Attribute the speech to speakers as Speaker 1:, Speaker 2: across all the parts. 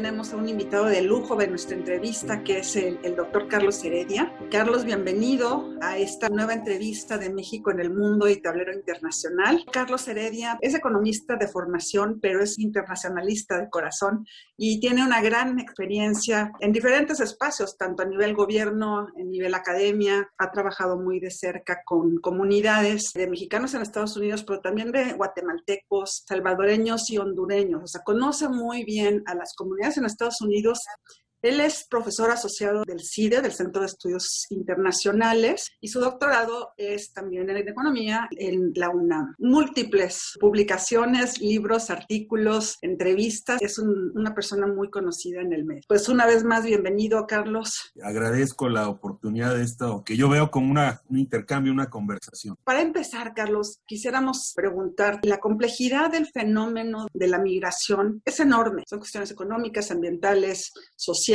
Speaker 1: tenemos a un invitado de lujo de nuestra entrevista, que es el doctor Carlos Heredia. Carlos, bienvenido a esta nueva entrevista de México en el mundo y tablero internacional. Carlos Heredia es economista de formación, pero es internacionalista de corazón y tiene una gran experiencia en diferentes espacios, tanto a nivel gobierno, a nivel academia. Ha trabajado muy de cerca con comunidades de mexicanos en Estados Unidos, pero también de guatemaltecos, salvadoreños y hondureños. O sea, conoce muy bien a las comunidades en Estados Unidos. Él es profesor asociado del CIDE, del Centro de Estudios Internacionales, y su doctorado es también en economía en la UNAM. Múltiples publicaciones, libros, artículos, entrevistas. Es una persona muy conocida en el medio. Pues una vez más, bienvenido, Carlos.
Speaker 2: Agradezco la oportunidad de esto, que yo veo como un intercambio, una conversación.
Speaker 1: Para empezar, Carlos, quisiéramos preguntar, la complejidad del fenómeno de la migración es enorme. Son cuestiones económicas, ambientales, sociales,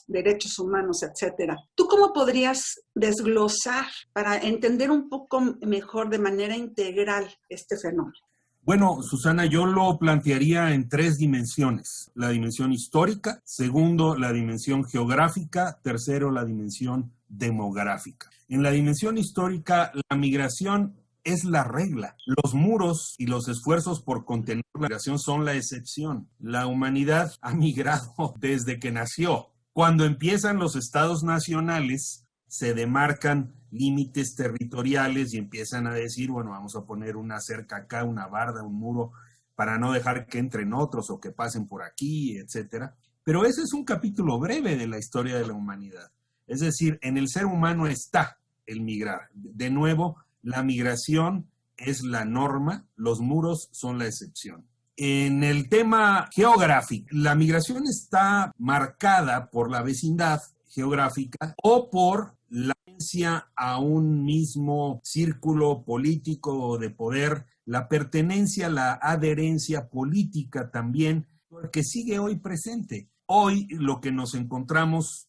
Speaker 1: derechos humanos, etcétera. ¿Tú cómo podrías desglosar para entender un poco mejor de manera integral este fenómeno?
Speaker 2: Bueno, Susana, yo lo plantearía en 3 dimensiones. La dimensión histórica, segundo, la dimensión geográfica, tercero, la dimensión demográfica. En la dimensión histórica, la migración es la regla. Los muros y los esfuerzos por contener la migración son la excepción. La humanidad ha migrado desde que nació. Cuando empiezan los estados nacionales, se demarcan límites territoriales y empiezan a decir, bueno, vamos a poner una cerca acá, una barda, un muro, para no dejar que entren otros o que pasen por aquí, etcétera. Pero ese es un capítulo breve de la historia de la humanidad. Es decir, en el ser humano está el migrar. De nuevo, la migración es la norma, los muros son la excepción. En el tema geográfico, la migración está marcada por la vecindad geográfica o por la pertenencia a un mismo círculo político de poder, la pertenencia, la adherencia política también, que sigue hoy presente. Hoy lo que nos encontramos,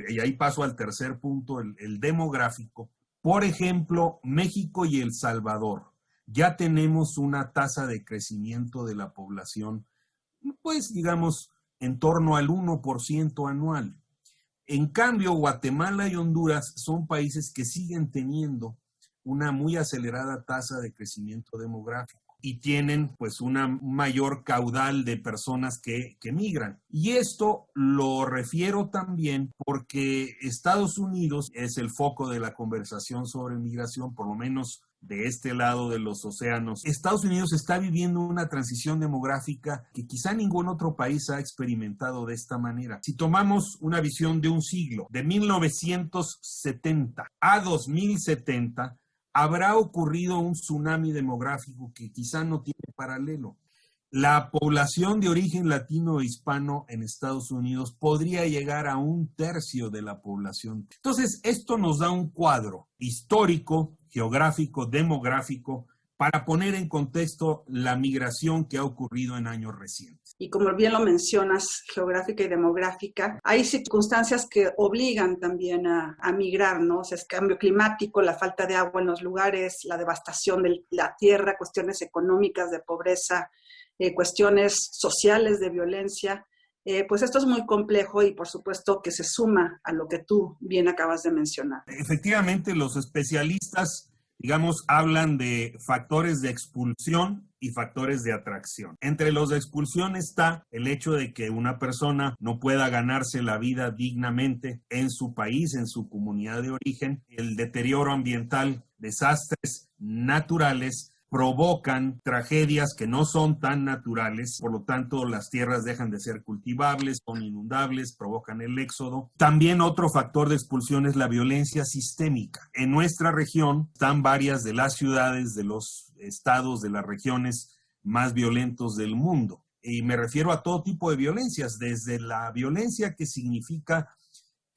Speaker 2: y ahí paso al tercer punto, el demográfico. Por ejemplo, México y El Salvador, ya tenemos una tasa de crecimiento de la población, pues digamos, en torno al 1% anual. En cambio, Guatemala y Honduras son países que siguen teniendo una muy acelerada tasa de crecimiento demográfico y tienen pues un mayor caudal de personas que migran. Y esto lo refiero también porque Estados Unidos es el foco de la conversación sobre migración, por lo menos de este lado de los océanos. Estados Unidos está viviendo una transición demográfica que quizá ningún otro país ha experimentado de esta manera. Si tomamos una visión de un siglo, de 1970 a 2070, habrá ocurrido un tsunami demográfico que quizá no tiene paralelo. La población de origen latino e hispano en Estados Unidos podría llegar a 1/3 de la población. Entonces, esto nos da un cuadro histórico, geográfico, demográfico, para poner en contexto la migración que ha ocurrido en años recientes.
Speaker 1: Y como bien lo mencionas, geográfica y demográfica, hay circunstancias que obligan también a migrar, ¿no? O sea, es cambio climático, la falta de agua en los lugares, la devastación de la tierra, cuestiones económicas de pobreza, cuestiones sociales de violencia. Pues esto es muy complejo y por supuesto que se suma a lo que tú bien acabas de mencionar.
Speaker 2: Efectivamente, los especialistas, digamos, hablan de factores de expulsión y factores de atracción. Entre los de expulsión está el hecho de que una persona no pueda ganarse la vida dignamente en su país, en su comunidad de origen, el deterioro ambiental, desastres naturales, provocan tragedias que no son tan naturales, por lo tanto las tierras dejan de ser cultivables, son inundables, provocan el éxodo. También otro factor de expulsión es la violencia sistémica. En nuestra región están varias de las ciudades, de los estados, de las regiones más violentos del mundo. Y me refiero a todo tipo de violencias, desde la violencia que significa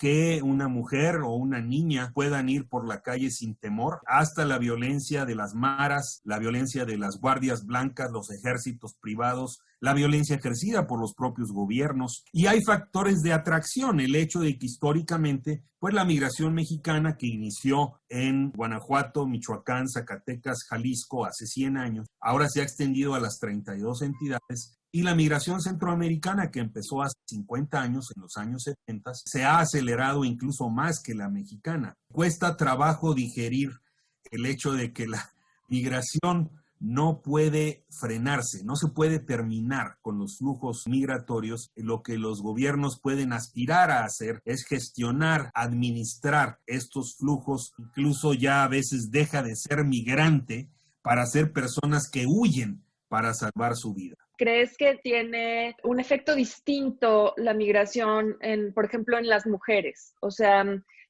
Speaker 2: que una mujer o una niña puedan ir por la calle sin temor, hasta la violencia de las maras, la violencia de las guardias blancas, los ejércitos privados, la violencia ejercida por los propios gobiernos. Y hay factores de atracción, el hecho de que históricamente, pues la migración mexicana que inició en Guanajuato, Michoacán, Zacatecas, Jalisco hace 100 años, ahora se ha extendido a las 32 entidades, Y la migración centroamericana, que empezó hace 50 años, en los años 70, se ha acelerado incluso más que la mexicana. Cuesta trabajo digerir el hecho de que la migración no puede frenarse, no se puede terminar con los flujos migratorios. Lo que los gobiernos pueden aspirar a hacer es gestionar, administrar estos flujos. Incluso ya a veces deja de ser migrante para ser personas que huyen para salvar su vida.
Speaker 3: ¿Crees que tiene un efecto distinto la migración, por ejemplo, en las mujeres? O sea,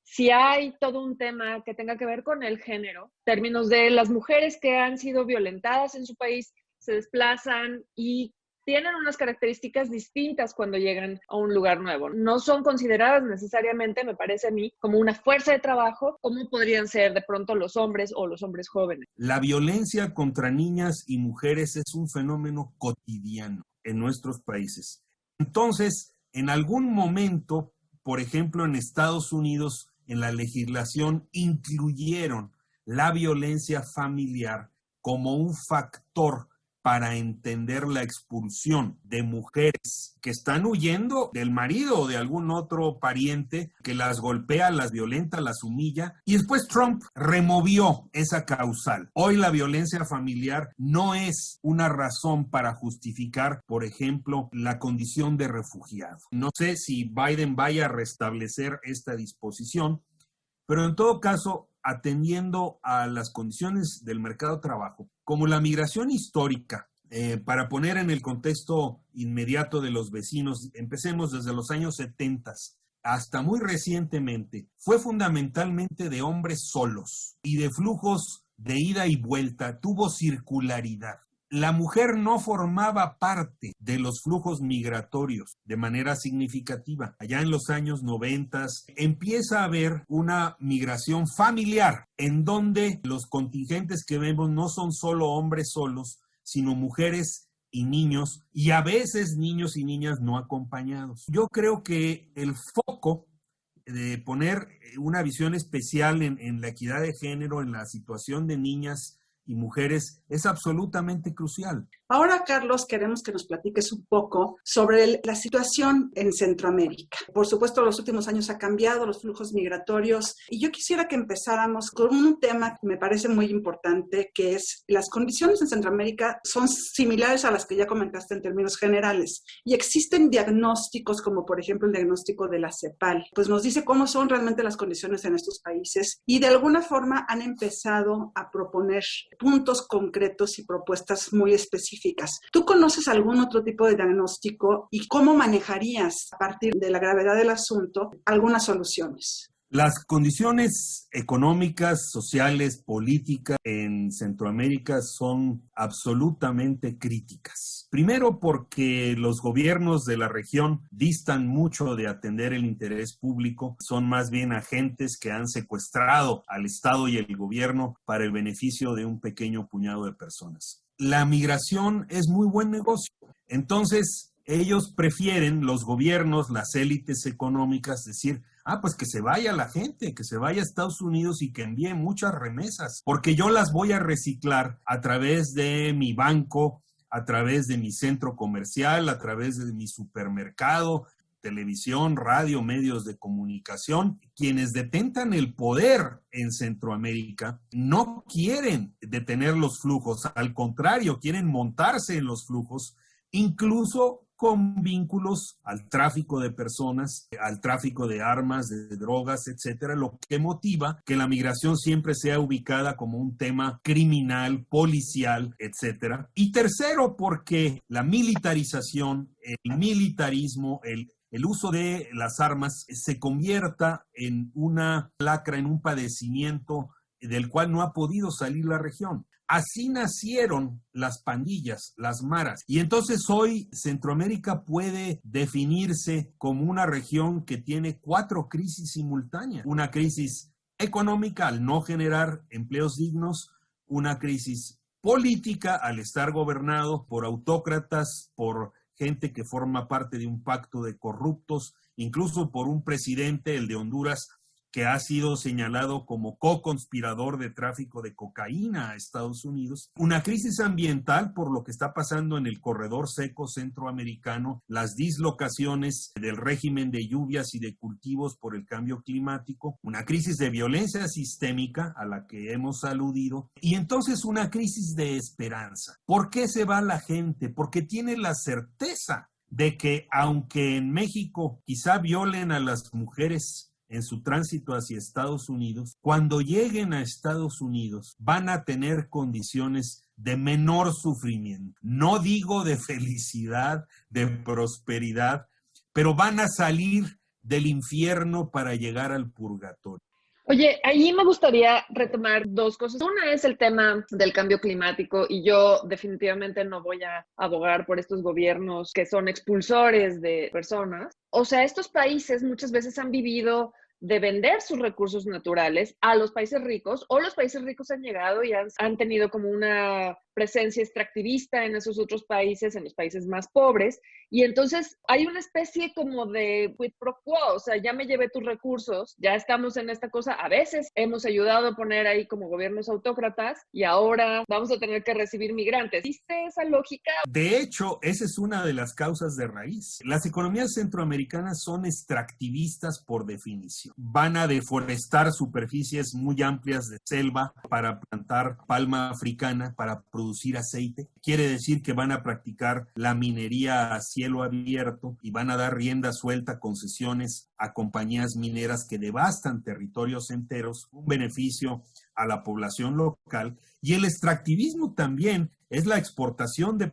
Speaker 3: si hay todo un tema que tenga que ver con el género, términos de las mujeres que han sido violentadas en su país, se desplazan y tienen unas características distintas cuando llegan a un lugar nuevo. No son consideradas necesariamente, me parece a mí, como una fuerza de trabajo, como podrían ser de pronto los hombres o los hombres jóvenes.
Speaker 2: La violencia contra niñas y mujeres es un fenómeno cotidiano en nuestros países. Entonces, en algún momento, por ejemplo, en Estados Unidos, en la legislación incluyeron la violencia familiar como un factor para entender la expulsión de mujeres que están huyendo del marido o de algún otro pariente que las golpea, las violenta, las humilla. Y después Trump removió esa causal. Hoy la violencia familiar no es una razón para justificar, por ejemplo, la condición de refugiado. No sé si Biden vaya a restablecer esta disposición, pero en todo caso, atendiendo a las condiciones del mercado de trabajo, como la migración histórica, para poner en el contexto inmediato de los vecinos, empecemos desde los años 70 hasta muy recientemente, fue fundamentalmente de hombres solos y de flujos de ida y vuelta, tuvo circularidad. La mujer no formaba parte de los flujos migratorios de manera significativa. Allá en los años 90 empieza a haber una migración familiar en donde los contingentes que vemos no son solo hombres solos, sino mujeres y niños, y a veces niños y niñas no acompañados. Yo creo que el foco de poner una visión especial en la equidad de género, en la situación de niñas y mujeres, es absolutamente crucial.
Speaker 1: Ahora, Carlos, queremos que nos platiques un poco sobre la situación en Centroamérica. Por supuesto, los últimos años ha cambiado los flujos migratorios y yo quisiera que empezáramos con un tema que me parece muy importante, que es las condiciones en Centroamérica son similares a las que ya comentaste en términos generales y existen diagnósticos como por ejemplo el diagnóstico de la CEPAL, pues nos dice cómo son realmente las condiciones en estos países y de alguna forma han empezado a proponer puntos concretos y propuestas muy específicas. ¿Tú conoces algún otro tipo de diagnóstico y cómo manejarías, a partir de la gravedad del asunto, algunas soluciones?
Speaker 2: Las condiciones económicas, sociales, políticas en Centroamérica son absolutamente críticas. Primero porque los gobiernos de la región distan mucho de atender el interés público, son más bien agentes que han secuestrado al Estado y el gobierno para el beneficio de un pequeño puñado de personas. La migración es muy buen negocio, entonces ellos prefieren, los gobiernos, las élites económicas, decir, pues que se vaya la gente, que se vaya a Estados Unidos y que envíe muchas remesas, porque yo las voy a reciclar a través de mi banco, a través de mi centro comercial, a través de mi supermercado, televisión, radio, medios de comunicación. Quienes detentan el poder en Centroamérica no quieren detener los flujos, al contrario, quieren montarse en los flujos, incluso con vínculos al tráfico de personas, al tráfico de armas, de drogas, etcétera, lo que motiva que la migración siempre sea ubicada como un tema criminal, policial, etcétera. Y tercero, porque la militarización, el militarismo, el uso de las armas se convierta en una lacra, en un padecimiento del cual no ha podido salir la región. Así nacieron las pandillas, las maras. Y entonces hoy Centroamérica puede definirse como una región que tiene 4 crisis simultáneas. Una crisis económica al no generar empleos dignos, una crisis política al estar gobernado por autócratas, por gente que forma parte de un pacto de corruptos, incluso por un presidente, el de Honduras, que ha sido señalado como co-conspirador de tráfico de cocaína a Estados Unidos, una crisis ambiental por lo que está pasando en el corredor seco centroamericano, las dislocaciones del régimen de lluvias y de cultivos por el cambio climático, una crisis de violencia sistémica a la que hemos aludido, y entonces una crisis de esperanza. ¿Por qué se va la gente? Porque tiene la certeza de que aunque en México quizá violen a las mujeres en su tránsito hacia Estados Unidos, cuando lleguen a Estados Unidos van a tener condiciones de menor sufrimiento. No digo de felicidad, de prosperidad, pero van a salir del infierno para llegar al purgatorio.
Speaker 3: Oye, ahí me gustaría retomar dos cosas. Una es el tema del cambio climático y yo definitivamente no voy a abogar por estos gobiernos que son expulsores de personas. O sea, estos países muchas veces han vivido de vender sus recursos naturales a los países ricos, o los países ricos han llegado y han tenido como una presencia extractivista en esos otros países, en los países más pobres, y entonces hay una especie como de quid pro quo, o sea, ya me llevé tus recursos, ya estamos en esta cosa, a veces hemos ayudado a poner ahí como gobiernos autócratas y ahora vamos a tener que recibir migrantes. ¿Viste esa lógica?
Speaker 2: De hecho, esa es una de las causas de raíz. Las economías centroamericanas son extractivistas por definición. Van a deforestar superficies muy amplias de selva para plantar palma africana, para producir aceite. Quiere decir que van a practicar la minería a cielo abierto y van a dar rienda suelta, concesiones a compañías mineras que devastan territorios enteros, un beneficio a la población local. Y el extractivismo también es la exportación de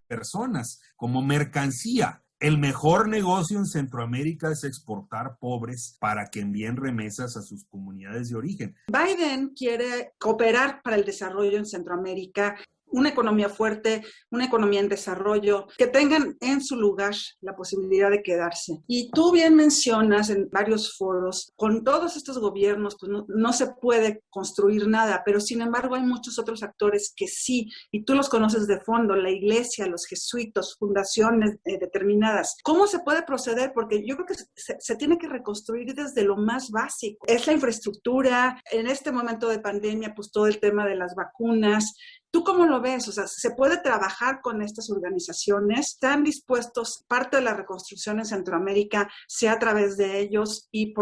Speaker 2: personas como mercancía. El mejor negocio en Centroamérica es exportar pobres para que envíen remesas a sus comunidades de origen.
Speaker 1: Biden quiere cooperar para el desarrollo en Centroamérica, una economía fuerte, una economía en desarrollo, que tengan en su lugar la posibilidad de quedarse. Y tú bien mencionas en varios foros, con todos estos gobiernos pues no se puede construir nada, pero sin embargo hay muchos otros actores que sí, y tú los conoces de fondo, la iglesia, los jesuitas, fundaciones determinadas. ¿Cómo se puede proceder? Porque yo creo que se tiene que reconstruir desde lo más básico. Es la infraestructura, en este momento de pandemia, pues todo el tema de las vacunas. ¿Tú cómo lo ves? O sea, ¿se puede trabajar con estas organizaciones? ¿Están dispuestos, parte de la reconstrucción en Centroamérica, sea a través de ellos y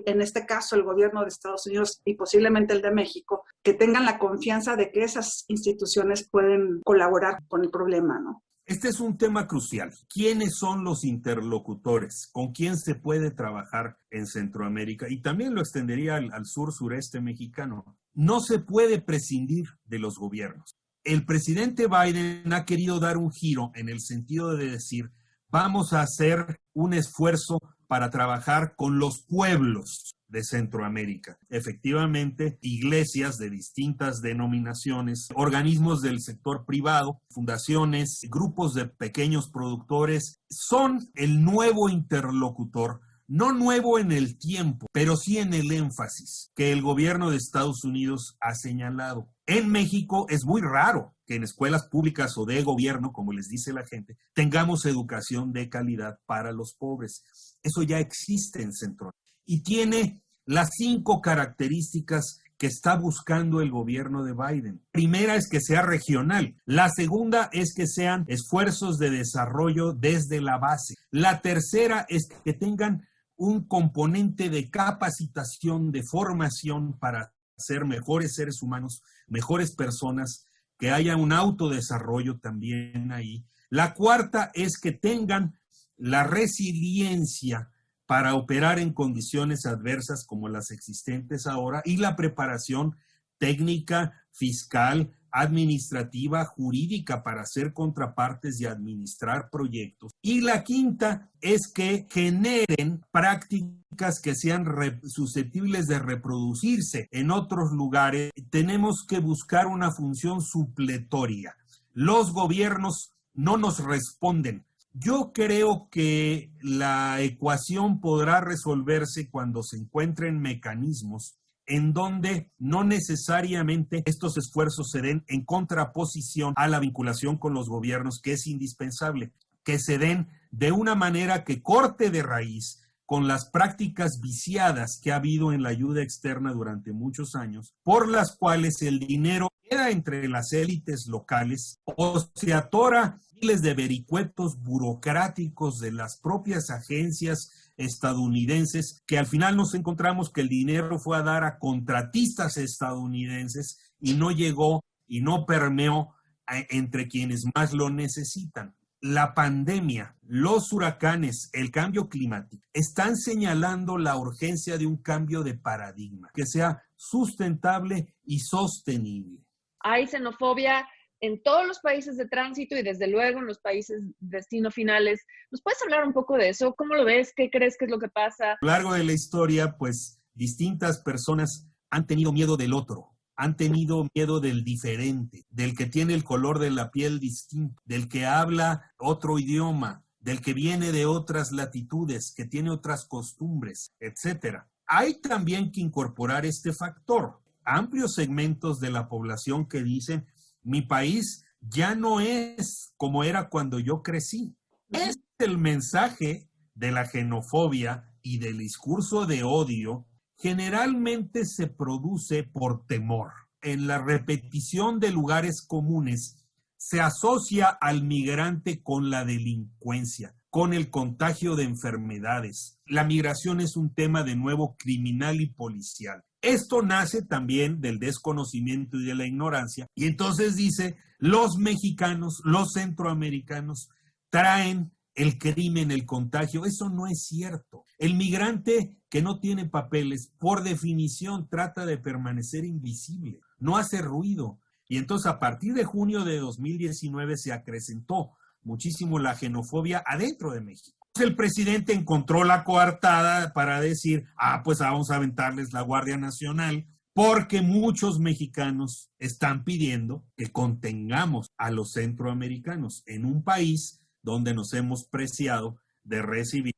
Speaker 1: en este caso el gobierno de Estados Unidos y posiblemente el de México, que tengan la confianza de que esas instituciones pueden colaborar con el problema, ¿no?
Speaker 2: Este es un tema crucial. ¿Quiénes son los interlocutores? ¿Con quién se puede trabajar en Centroamérica? Y también lo extendería al sur-sureste mexicano. No se puede prescindir de los gobiernos. El presidente Biden ha querido dar un giro en el sentido de decir, vamos a hacer un esfuerzo para trabajar con los pueblos de Centroamérica. Efectivamente, iglesias de distintas denominaciones, organismos del sector privado, fundaciones, grupos de pequeños productores, son el nuevo interlocutor, no nuevo en el tiempo, pero sí en el énfasis que el gobierno de Estados Unidos ha señalado. En México es muy raro que en escuelas públicas o de gobierno, como les dice la gente, tengamos educación de calidad para los pobres. Eso ya existe en Centroamérica y tiene las 5 características que está buscando el gobierno de Biden. Primera es que sea regional. La segunda es que sean esfuerzos de desarrollo desde la base. La tercera es que tengan un componente de capacitación, de formación para ser mejores seres humanos, mejores personas, que haya un autodesarrollo también ahí. La cuarta es que tengan la resiliencia para operar en condiciones adversas como las existentes ahora y la preparación técnica, fiscal, administrativa, jurídica para ser contrapartes y administrar proyectos. Y la quinta es que generen prácticas que sean susceptibles de reproducirse en otros lugares. Tenemos que buscar una función supletoria. Los gobiernos no nos responden. Yo creo que la ecuación podrá resolverse cuando se encuentren mecanismos en donde no necesariamente estos esfuerzos se den en contraposición a la vinculación con los gobiernos, que es indispensable, que se den de una manera que corte de raíz con las prácticas viciadas que ha habido en la ayuda externa durante muchos años, por las cuales el dinero queda entre las élites locales o se atora miles de vericuetos burocráticos de las propias agencias estadounidenses, que al final nos encontramos que el dinero fue a dar a contratistas estadounidenses y no llegó y no permeó entre quienes más lo necesitan. La pandemia, los huracanes, el cambio climático están señalando la urgencia de un cambio de paradigma que sea sustentable y sostenible.
Speaker 3: Hay xenofobia en todos los países de tránsito y desde luego en los países destino finales. ¿Nos puedes hablar un poco de eso? ¿Cómo lo ves? ¿Qué crees que es lo que pasa?
Speaker 2: A lo largo de la historia, pues distintas personas han tenido miedo del otro. Han tenido miedo del diferente, del que tiene el color de la piel distinto, del que habla otro idioma, del que viene de otras latitudes, que tiene otras costumbres, etc. Hay también que incorporar este factor. Amplios segmentos de la población que dicen, mi país ya no es como era cuando yo crecí. Es el mensaje de la xenofobia y del discurso de odio generalmente se produce por temor. En la repetición de lugares comunes se asocia al migrante con la delincuencia, con el contagio de enfermedades. La migración es un tema de nuevo criminal y policial. Esto nace también del desconocimiento y de la ignorancia. Y entonces dice, los mexicanos, los centroamericanos traen el crimen, el contagio. Eso no es cierto. El migrante que no tiene papeles, por definición, trata de permanecer invisible, no hace ruido. Y entonces a partir de junio de 2019 se acrecentó muchísimo la xenofobia adentro de México. El presidente encontró la coartada para decir, pues vamos a aventarles la Guardia Nacional, porque muchos mexicanos están pidiendo que contengamos a los centroamericanos en un país donde nos hemos preciado de recibir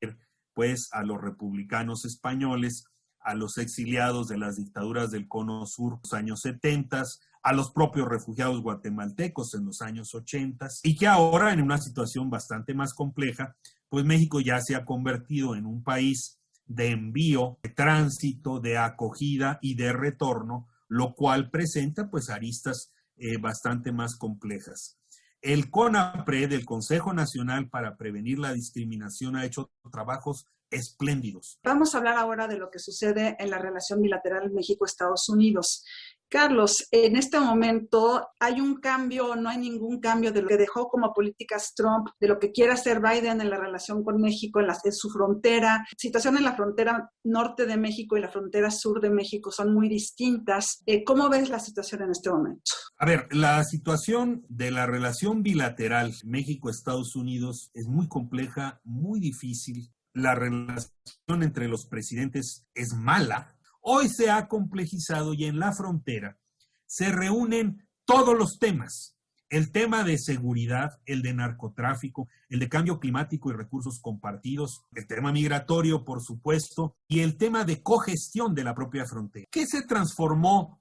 Speaker 2: pues a los republicanos españoles, a los exiliados de las dictaduras del Cono Sur en los años 70, a los propios refugiados guatemaltecos en los años 80, y que ahora en una situación bastante más compleja, pues México ya se ha convertido en un país de envío, de tránsito, de acogida y de retorno, lo cual presenta pues aristas bastante más complejas. El CONAPRED, el Consejo Nacional para Prevenir la Discriminación, ha hecho trabajos espléndidos.
Speaker 1: Vamos a hablar ahora de lo que sucede en la relación bilateral México-Estados Unidos. Carlos, en este momento hay un cambio, no hay ningún cambio de lo que dejó como políticas Trump, de lo que quiere hacer Biden en la relación con México, en su frontera. La situación en la frontera norte de México y la frontera sur de México son muy distintas. ¿Cómo ves la situación en este momento?
Speaker 2: A ver, la situación de la relación bilateral México-Estados Unidos es muy compleja, muy difícil. La relación entre los presidentes es mala. Hoy se ha complejizado y en la frontera se reúnen todos los temas. El tema de seguridad, el de narcotráfico, el de cambio climático y recursos compartidos, el tema migratorio, por supuesto, y el tema de cogestión de la propia frontera. ¿Qué se transformó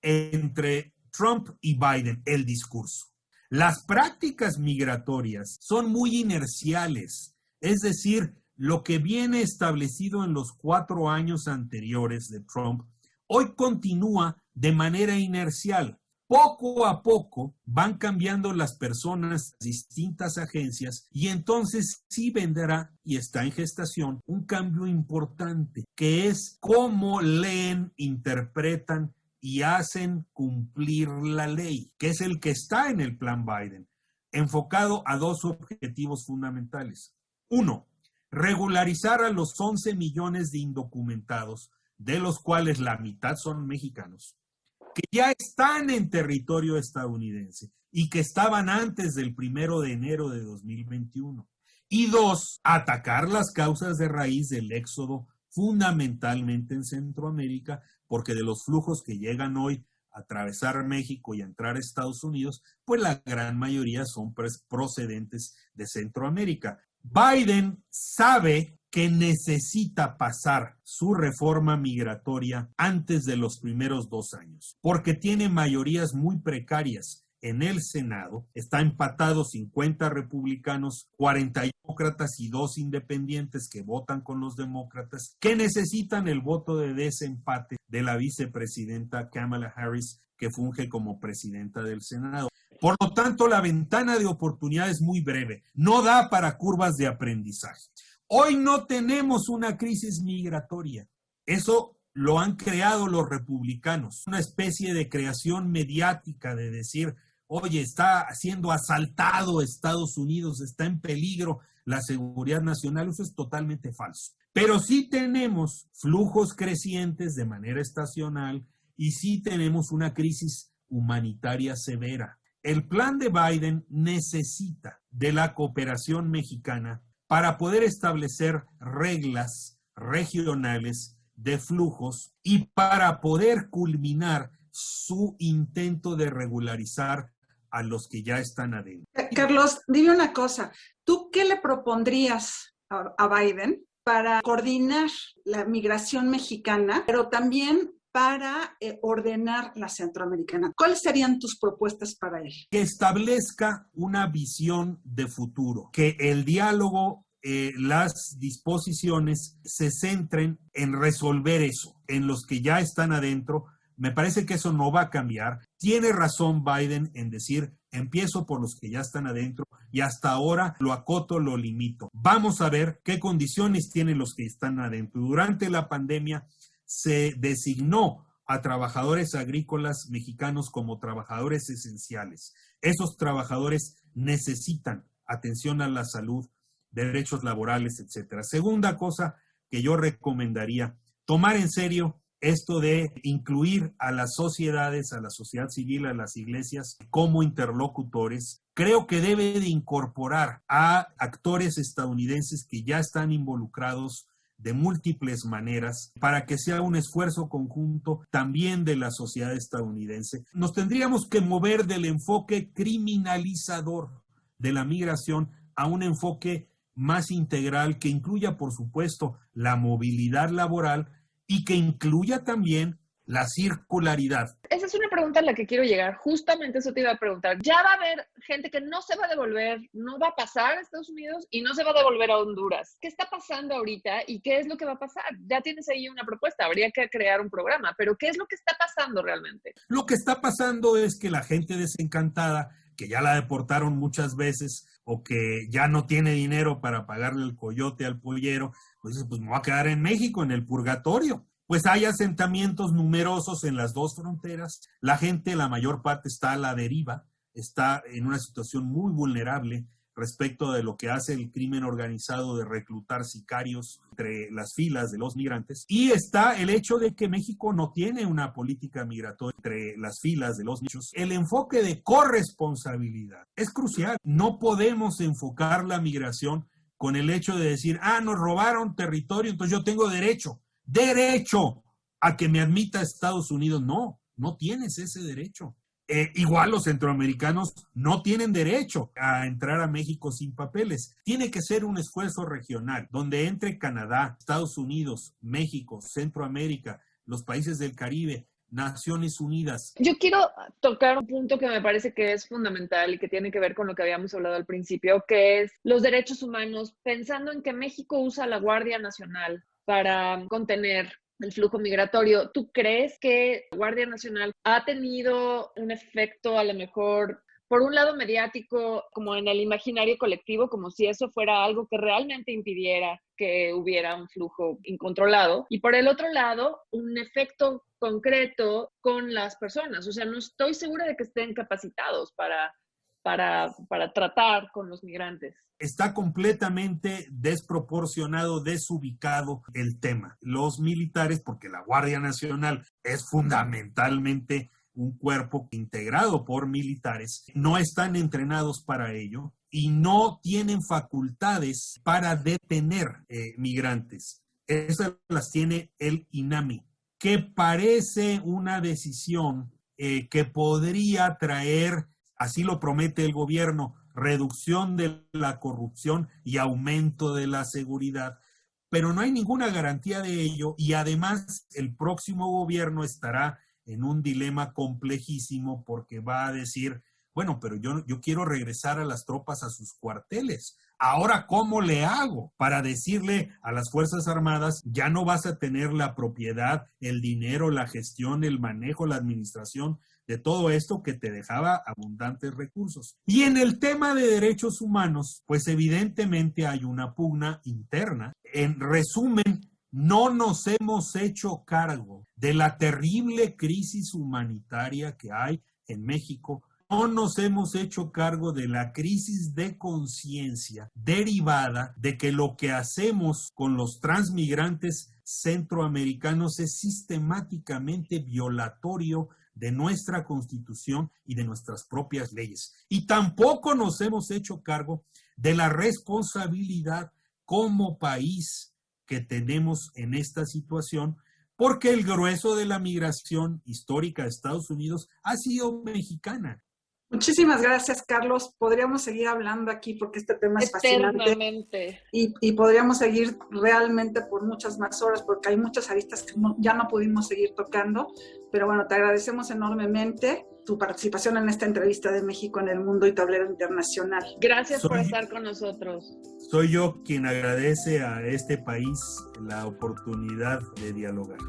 Speaker 2: entre Trump y Biden? El discurso. Las prácticas migratorias son muy inerciales, es decir, lo que viene establecido en los 4 años anteriores de Trump, hoy continúa de manera inercial. Poco a poco van cambiando las personas, distintas agencias, y entonces sí vendrá, y está en gestación, un cambio importante, que es cómo leen, interpretan y hacen cumplir la ley, que es el que está en el plan Biden, enfocado a 2 objetivos fundamentales. 1, regularizar a los 11 millones de indocumentados, de los cuales la mitad son mexicanos, que ya están en territorio estadounidense y que estaban antes del 1 de enero de 2021. Y 2, atacar las causas de raíz del éxodo, fundamentalmente en Centroamérica, porque de los flujos que llegan hoy a atravesar México y a entrar a Estados Unidos, pues la gran mayoría son procedentes de Centroamérica. Biden sabe que necesita pasar su reforma migratoria antes de los primeros 2 años, porque tiene mayorías muy precarias en el Senado. Está empatado 50 republicanos, 40 demócratas y 2 independientes que votan con los demócratas, que necesitan el voto de desempate de la vicepresidenta Kamala Harris, que funge como presidenta del Senado. Por lo tanto, la ventana de oportunidad es muy breve. No da para curvas de aprendizaje. Hoy no tenemos una crisis migratoria. Eso lo han creado los republicanos. Una especie de creación mediática de decir, oye, está siendo asaltado Estados Unidos, está en peligro la seguridad nacional. Eso es totalmente falso. Pero sí tenemos flujos crecientes de manera estacional y sí tenemos una crisis humanitaria severa. El plan de Biden necesita de la cooperación mexicana para poder establecer reglas regionales de flujos y para poder culminar su intento de regularizar a los que ya están adentro.
Speaker 1: Carlos, dime una cosa, ¿tú qué le propondrías a Biden para coordinar la migración mexicana, pero también para ordenar la centroamericana? ¿Cuáles serían tus propuestas para él?
Speaker 2: Que establezca una visión de futuro, que el diálogo, las disposiciones se centren en resolver eso, en los que ya están adentro. Me parece que eso no va a cambiar. Tiene razón Biden en decir, empiezo por los que ya están adentro y hasta ahora lo acoto, lo limito. Vamos a ver qué condiciones tienen los que están adentro. Durante la pandemia se designó a trabajadores agrícolas mexicanos como trabajadores esenciales. Esos trabajadores necesitan atención a la salud, derechos laborales, etcétera. Segunda cosa que yo recomendaría, tomar en serio esto de incluir a las sociedades, a la sociedad civil, a las iglesias como interlocutores. Creo que debe de incorporar a actores estadounidenses que ya están involucrados de múltiples maneras para que sea un esfuerzo conjunto también de la sociedad estadounidense. Nos tendríamos que mover del enfoque criminalizador de la migración a un enfoque más integral que incluya, por supuesto, la movilidad laboral y que incluya también la circularidad.
Speaker 3: Esa es una pregunta a la que quiero llegar. Justamente eso te iba a preguntar. Ya va a haber gente que no se va a devolver, no va a pasar a Estados Unidos y no se va a devolver a Honduras. ¿Qué está pasando ahorita y qué es lo que va a pasar? Ya tienes ahí una propuesta, habría que crear un programa, pero ¿qué es lo que está pasando realmente?
Speaker 2: Lo que está pasando es que la gente desencantada, que ya la deportaron muchas veces o que ya no tiene dinero para pagarle el coyote al pollero, pues me voy a quedar en México, en el purgatorio. Pues hay asentamientos numerosos en las dos fronteras. La gente, la mayor parte, está a la deriva, está en una situación muy vulnerable respecto de lo que hace el crimen organizado de reclutar sicarios entre las filas de los migrantes. Y está el hecho de que México no tiene una política migratoria entre las filas de los migrantes. El enfoque de corresponsabilidad es crucial. No podemos enfocar la migración con el hecho de decir, nos robaron territorio, entonces yo tengo derecho a que me admita a Estados Unidos. No tienes ese derecho. Igual los centroamericanos no tienen derecho a entrar a México sin papeles. Tiene que ser un esfuerzo regional, donde entre Canadá, Estados Unidos, México, Centroamérica, los países del Caribe, Naciones Unidas.
Speaker 3: Yo quiero tocar un punto que me parece que es fundamental y que tiene que ver con lo que habíamos hablado al principio, que es los derechos humanos, pensando en que México usa la Guardia Nacional para contener el flujo migratorio. ¿Tú crees que la Guardia Nacional ha tenido un efecto a lo mejor, por un lado mediático, como en el imaginario colectivo, como si eso fuera algo que realmente impidiera que hubiera un flujo incontrolado? Y por el otro lado, un efecto concreto con las personas. O sea, no estoy segura de que estén capacitados para tratar con los migrantes.
Speaker 2: Está completamente desproporcionado, desubicado el tema. Los militares, porque la Guardia Nacional es fundamentalmente un cuerpo integrado por militares, no están entrenados para ello y no tienen facultades para detener migrantes. Esas las tiene el INAMI, que parece una decisión que podría traer, así lo promete el gobierno, reducción de la corrupción y aumento de la seguridad, pero no hay ninguna garantía de ello y además el próximo gobierno estará en un dilema complejísimo porque va a decir, Bueno, pero yo quiero regresar a las tropas a sus cuarteles. Ahora, ¿cómo le hago para decirle a las Fuerzas Armadas, ya no vas a tener la propiedad, el dinero, la gestión, el manejo, la administración de todo esto que te dejaba abundantes recursos? Y en el tema de derechos humanos, pues evidentemente hay una pugna interna. En resumen, no nos hemos hecho cargo de la terrible crisis humanitaria que hay en México. No nos hemos hecho cargo de la crisis de conciencia derivada de que lo que hacemos con los transmigrantes centroamericanos es sistemáticamente violatorio de nuestra Constitución y de nuestras propias leyes. Y tampoco nos hemos hecho cargo de la responsabilidad como país que tenemos en esta situación, porque el grueso de la migración histórica de Estados Unidos ha sido mexicana.
Speaker 1: Muchísimas gracias, Carlos. Podríamos seguir hablando aquí porque este tema es fascinante y podríamos seguir realmente por muchas más horas porque hay muchas aristas que ya no pudimos seguir tocando, pero bueno, te agradecemos enormemente tu participación en esta entrevista de México en el Mundo y Tablero Internacional.
Speaker 3: Gracias por estar con nosotros.
Speaker 2: Soy yo quien agradece a este país la oportunidad de dialogar.